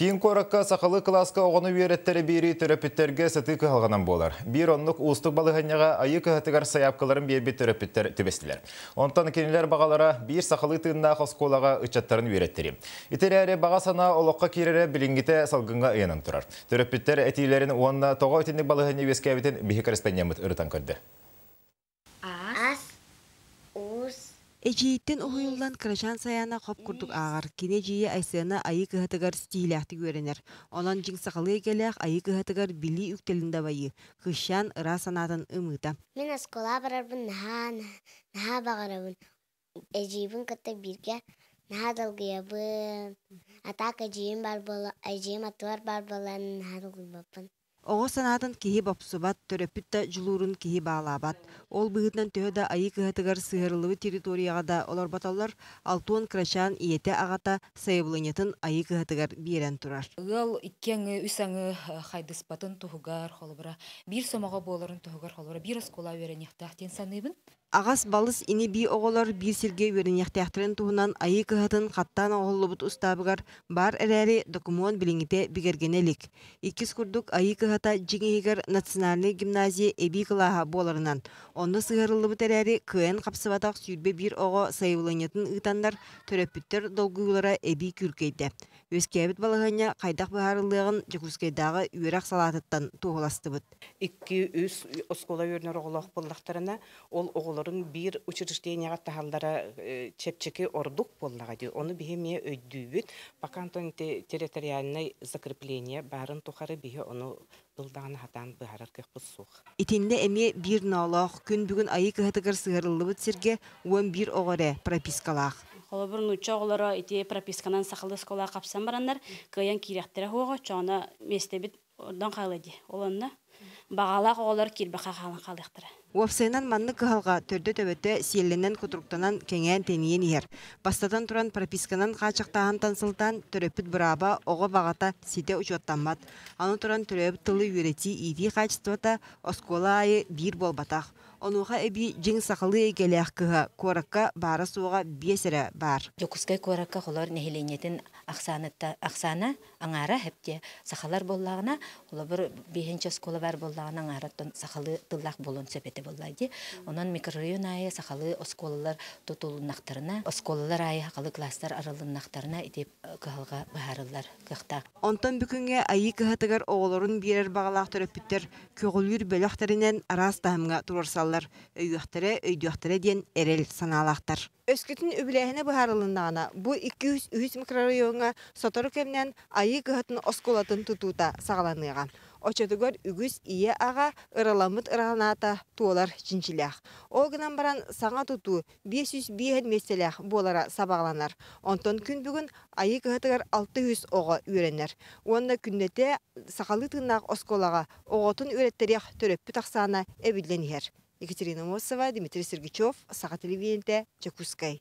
Кейін қораққа сақалы класқа оғыны үйереттері бері терапиттерге сәті кығалғанан болар. Bir онлық ұстық балығанyaға айы кығатығар саяпқыларын бербі терапиттер төбестілер. Онтан кенелер бағалара бір сақалы тыынна қосколаға ұчаттарын үйереттері. Итерәрі баға сана олыққа керері білінгіте салғынға ұянын тұрар. Терапиттер әтейлерін онына тоға өтіндік балығаны вескәбетін бейі корреспондент ұрытан көрді. Эжииттен уһуйуллан крашан саяна хоп курдук ағар. Кине жие айсыана айы кыһатыгар стиляхты көренер. Онон жиң сақалы келях айы кыһатыгар били үктелинде байы. Кышан ыра санатын ымыта. Мен оскола барарбын наха бағарабын. Эжиибин кытта бирге наха далгыябын. Атак эжиим бар бола, эжиим атуар бар бола наха далгыбапын. Оғы санатын кихи бапсубат, төрөпүтта жулурун кихи баалабат. Ол быгытнан төһөдө айы кыһатыгар сыһырылыбы территорияға да олорбаталар алтуон крашан иете агата сайыблынетін айы кыһатыгар биерен турар. Ыл иккеңі, үсәңі хайдыспатын туһугар холбыра, бир сомаға боларын туһугар холбыра, бир оскола веренехтах тен саныбын. Агас балыс ини би оголор бир сирге веренехтахтырын туһунан айы кыһатын хаттан оголлубут устабыгар бар эрәри документ билиңите бигергенелик. Иккис курдук айы кыһата жиңигер национальный гимназия эби кылаха боларынан. Онны сыһырылыбыт эрәри кыен капсыбатак сүйрбе бир ого сайылынатын ытандар төрөпүттер долгуйлара эби күркейде. Өскәбит балыгыня кайдак баһарылыгын Жекускайдагы үйрәк салатыттан туһуластыбыт. 2-3 оскола өрнөр оголох буллактарына ол оголорун бир учреждениега тахалдара чепчеки ордук боллага ди. Оны бихеме өйдүбүт. Бакантон территориальный закрепление барын тухары бихе оны ылдаган хатан баһарар кыпсух. Итинде эми бир ноолох күн бүгүн айы кыһатыгар сыһырылыбыт сирге уон бир огоре пропискалах. Холобур нуча оголоро ити прописканан сахалы скола капсан барандар, кыян кирехтере хуого чона местебит ордан калыди. Олонна багалак оголор кирбака калыктыра. Уапсайнан манны кыһалга төрдө төбөтө сиелленен кутруктанан кеңен тениен иер. Бастатан туран прописканан качактаан тансылтан төрөпүт браба ого багата сите учоттанмат. Аны туран төрөп тылы үйрети иди качествота оскола айы бир болбатах. Онуға эби жиң сақалы егелек кыға коракка бары суға бесірі бар. Жокускай коракка холор нехеленетін ақсана аңара хепте сақалар боллағына, олабыр бейінші оскола бар боллағына аңараттан сақалы тыллақ болын сөпеті боллайды. Онан микрорайон айы сақалы осколалар тотулынақтарына, осколалар айы хақалы кластар аралынақтарына етеп кыгалға бағарылар кықты. Онтан бүкінге айы кыхатыгар оғылырын берер бағалақ төрөппіттер көгілір бөліқтерінен арас тағымға тұрырсал. Өйдіқтері ден әрел саналақтар. Өскетін өбіләхіне бұхарылындағына бұл 200 микрорайонға сотыры кемнен айы кыхатын осколатын тұтута сағаланыға. Очатыгар үгіз ие аға ыраламыт ыраната туолар чинчилях. Ол гынан баран саңа тұту 500 бейхен меселях болара сабағланар. Онтон күн бүгін айы кыхатыгар 600 оға үйренер. Онда күндете сақалы тыңнақ осколаға оғытын үйреттерек төрөппі тақсана әбілден ер. Екатерина Мосова, Дмитрий Сергичев, Саха телевидение, Жекускай.